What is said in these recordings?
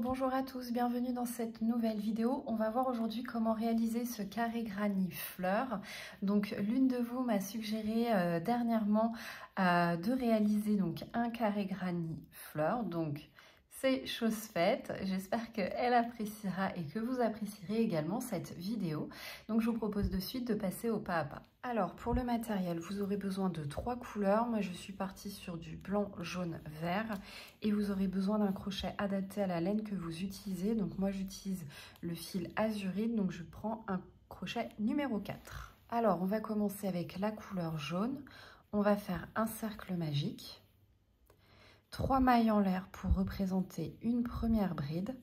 bonjour à tous, bienvenue dans cette nouvelle vidéo. On va voir aujourd'hui comment réaliser ce carré granit fleur. Donc l'une de vous m'a suggéré dernièrement de réaliser donc un carré granit fleur. Donc c'est chose faite, j'espère qu'elle appréciera et que vous apprécierez également cette vidéo. Donc je vous propose de suite de passer au pas à pas. Alors pour le matériel, vous aurez besoin de 3 couleurs. Moi je suis partie sur du blanc, jaune, vert et vous aurez besoin d'un crochet adapté à la laine que vous utilisez. Donc moi j'utilise le fil azurite, donc je prends un crochet numéro 4. Alors on va commencer avec la couleur jaune. On va faire un cercle magique. 3 mailles en l'air pour représenter une première bride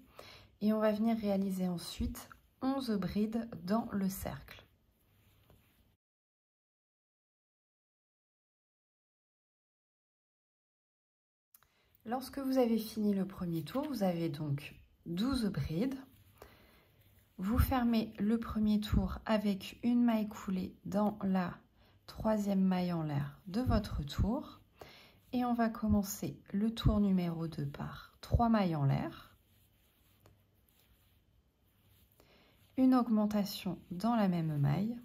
et on va venir réaliser ensuite 11 brides dans le cercle. Lorsque vous avez fini le premier tour, vous avez donc 12 brides. Vous fermez le premier tour avec une maille coulée dans la 3e maille en l'air de votre tour. Et on va commencer le tour numéro 2 par 3 mailles en l'air, une augmentation dans la même maille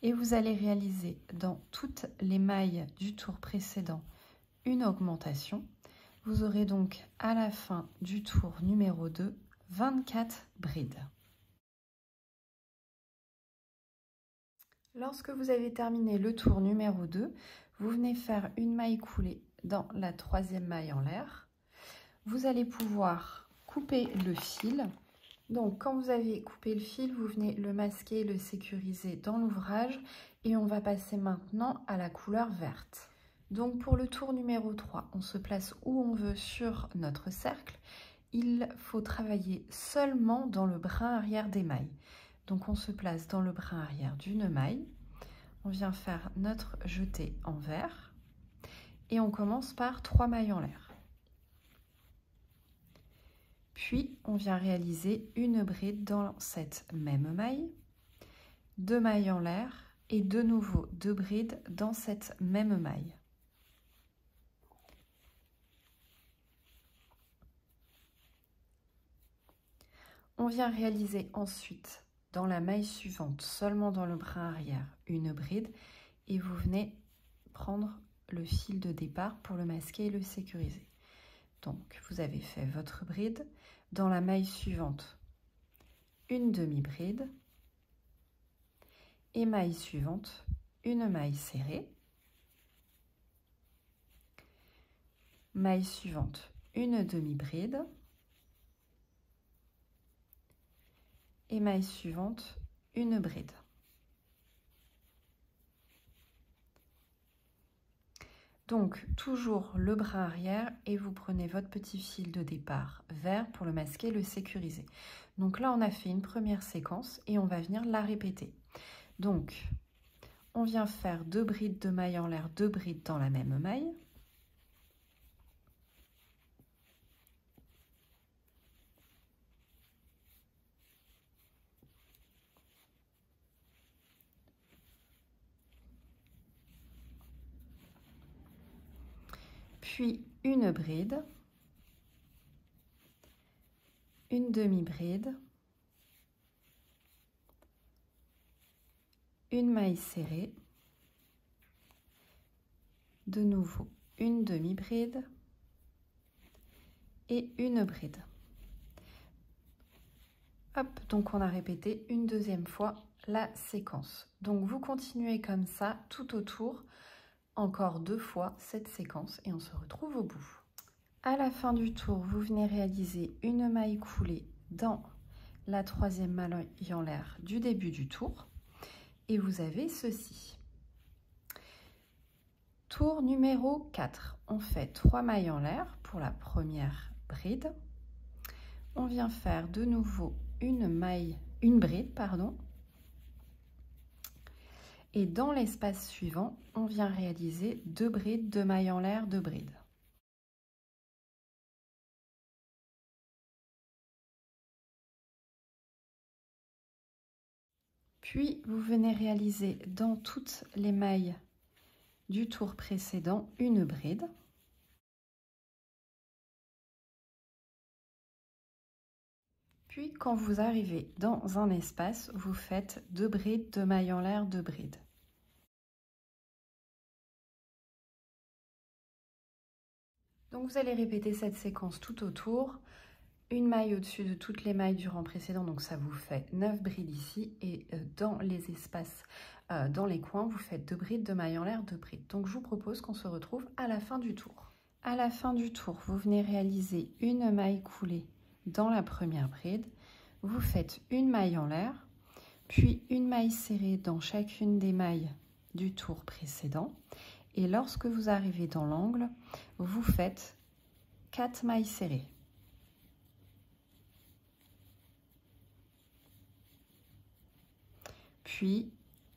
et vous allez réaliser dans toutes les mailles du tour précédent une augmentation. Vous aurez donc à la fin du tour numéro 2 24 brides. Lorsque vous avez terminé le tour numéro 2, vous venez faire une maille coulée dans la 3e maille en l'air. Vous allez pouvoir couper le fil. Donc quand vous avez coupé le fil, vous venez le masquer, le sécuriser dans l'ouvrage et on va passer maintenant à la couleur verte. Donc pour le tour numéro 3, on se place où on veut sur notre cercle. Il faut travailler seulement dans le brin arrière des mailles. Donc on se place dans le brin arrière d'une maille. On vient faire notre jeté en vert et on commence par 3 mailles en l'air. Puis on vient réaliser une bride dans cette même maille, 2 mailles en l'air et de nouveau 2 brides dans cette même maille. On vient réaliser ensuite dans la maille suivante, seulement dans le brin arrière, une bride et vous venez prendre le fil de départ pour le masquer et le sécuriser. Donc vous avez fait votre bride, dans la maille suivante, une demi-bride et maille suivante, une maille serrée, maille suivante, une demi-bride et maille suivante, une bride. Donc toujours le bras arrière et vous prenez votre petit fil de départ vert pour le masquer, le sécuriser. Donc là on a fait une première séquence et on va venir la répéter. Donc on vient faire 2 brides de maille en l'air, 2 brides dans la même maille. Puis une bride, une demi-bride, une maille serrée, de nouveau une demi-bride et une bride. Hop, donc on a répété une deuxième fois la séquence. Donc vous continuez comme ça tout autour, encore 2 fois cette séquence et on se retrouve au bout. À la fin du tour, vous venez réaliser une maille coulée dans la 3e maille en l'air du début du tour et vous avez ceci. Tour numéro 4, on fait 3 mailles en l'air pour la première bride. On vient faire de nouveau une bride, pardon. Et dans l'espace suivant, on vient réaliser 2 brides, 2 mailles en l'air, 2 brides. Puis, vous venez réaliser dans toutes les mailles du tour précédent une bride. Puis, quand vous arrivez dans un espace, vous faites 2 brides, 2 mailles en l'air, 2 brides. Donc, vous allez répéter cette séquence tout autour. Une maille au-dessus de toutes les mailles du rang précédent, donc ça vous fait 9 brides ici. Et dans les espaces, dans les coins, vous faites 2 brides, 2 mailles en l'air, 2 brides. Donc, je vous propose qu'on se retrouve à la fin du tour. À la fin du tour, vous venez réaliser une maille coulée dans la première bride. Vous faites une maille en l'air, puis une maille serrée dans chacune des mailles du tour précédent. Et lorsque vous arrivez dans l'angle, vous faites 4 mailles serrées. Puis,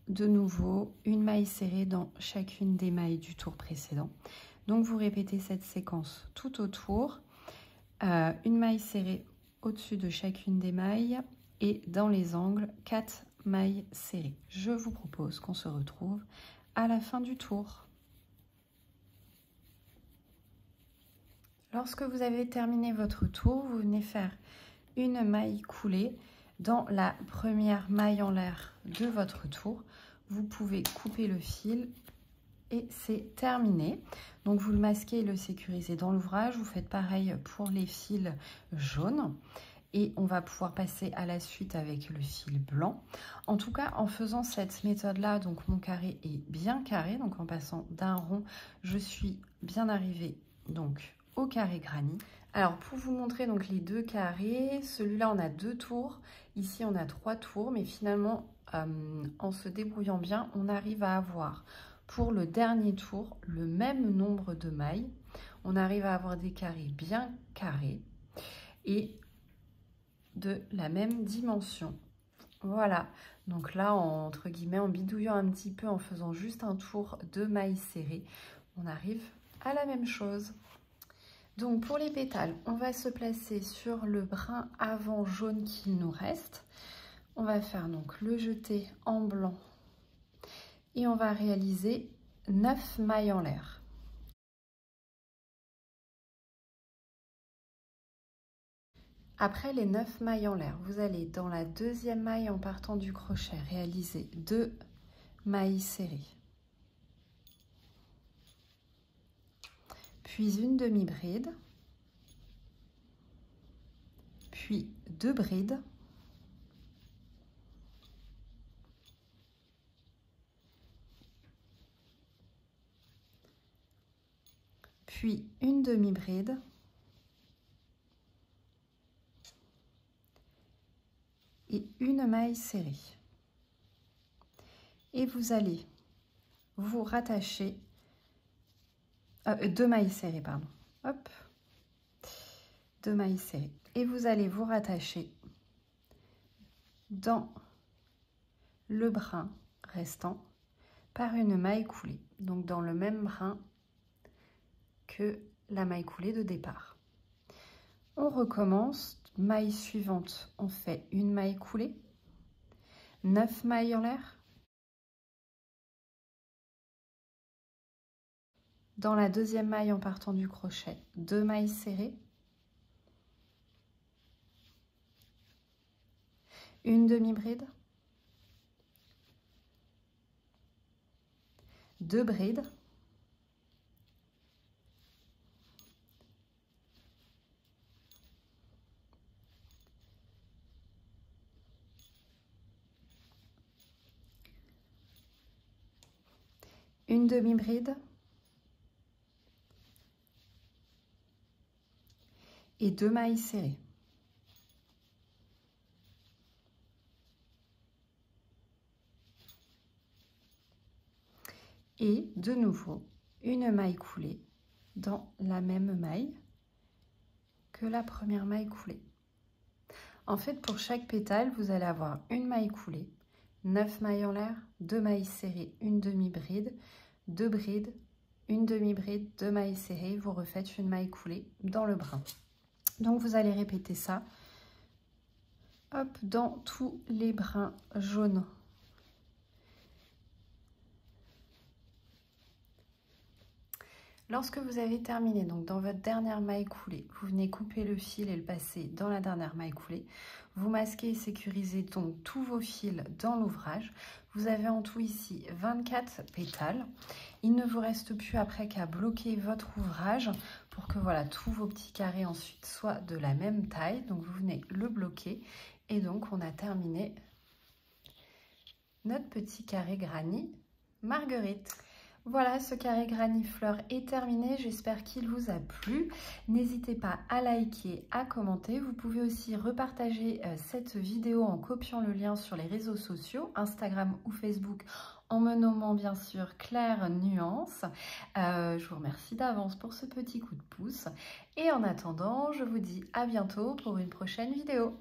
de nouveau, une maille serrée dans chacune des mailles du tour précédent. Donc, vous répétez cette séquence tout autour. Une maille serrée au-dessus de chacune des mailles et dans les angles, 4 mailles serrées. Je vous propose qu'on se retrouve à la fin du tour. Lorsque vous avez terminé votre tour, vous venez faire une maille coulée dans la première maille en l'air de votre tour. Vous pouvez couper le fil et c'est terminé. Donc vous le masquez et le sécurisez dans l'ouvrage. Vous faites pareil pour les fils jaunes. Et on va pouvoir passer à la suite avec le fil blanc. En tout cas, en faisant cette méthode-là, donc mon carré est bien carré. Donc en passant d'un rond, je suis bien arrivée donc au carré granit. Alors pour vous montrer donc les 2 carrés, celui-là on a 2 tours, ici on a 3 tours, mais finalement en se débrouillant bien, on arrive à avoir pour le dernier tour le même nombre de mailles. On arrive à avoir des carrés bien carrés et de la même dimension. Voilà, donc là entre guillemets en bidouillant un petit peu, en faisant juste un tour de mailles serrées, on arrive à la même chose. Donc pour les pétales, on va se placer sur le brin avant jaune qu'il nous reste. On va faire donc le jeté en blanc et on va réaliser 9 mailles en l'air. Après les 9 mailles en l'air, vous allez dans la deuxième maille en partant du crochet réaliser 2 mailles serrées. Puis une demi-bride, puis 2 brides, puis une demi-bride, et une maille serrée. Et vous allez vous rattacher, 2 mailles serrées, pardon. Hop, 2 mailles serrées. Et vous allez vous rattacher dans le brin restant par une maille coulée. Donc dans le même brin que la maille coulée de départ. On recommence. Maille suivante, on fait une maille coulée, 9 mailles en l'air. Dans la deuxième maille en partant du crochet, 2 mailles serrées, une demi-bride, 2 brides, une demi-bride et 2 mailles serrées. Et de nouveau, une maille coulée dans la même maille que la première maille coulée. En fait, pour chaque pétale, vous allez avoir une maille coulée, 9 mailles en l'air, 2 mailles serrées, une demi-bride, 2 brides, une demi-bride, 2 mailles serrées, vous refaites une maille coulée dans le brin. Donc vous allez répéter ça, hop, dans tous les brins jaunes. Lorsque vous avez terminé, donc dans votre dernière maille coulée, vous venez couper le fil et le passer dans la dernière maille coulée. Vous masquez et sécurisez donc tous vos fils dans l'ouvrage. Vous avez en tout ici 24 pétales. Il ne vous reste plus après qu'à bloquer votre ouvrage pour que voilà, tous vos petits carrés ensuite soient de la même taille. Donc vous venez le bloquer et donc on a terminé notre petit carré granny Marguerite. Voilà, ce carré granny fleur est terminé. J'espère qu'il vous a plu. N'hésitez pas à liker, à commenter. Vous pouvez aussi repartager cette vidéo en copiant le lien sur les réseaux sociaux, Instagram ou Facebook, en me nommant bien sûr Claire Nuance. Je vous remercie d'avance pour ce petit coup de pouce. Et en attendant, je vous dis à bientôt pour une prochaine vidéo.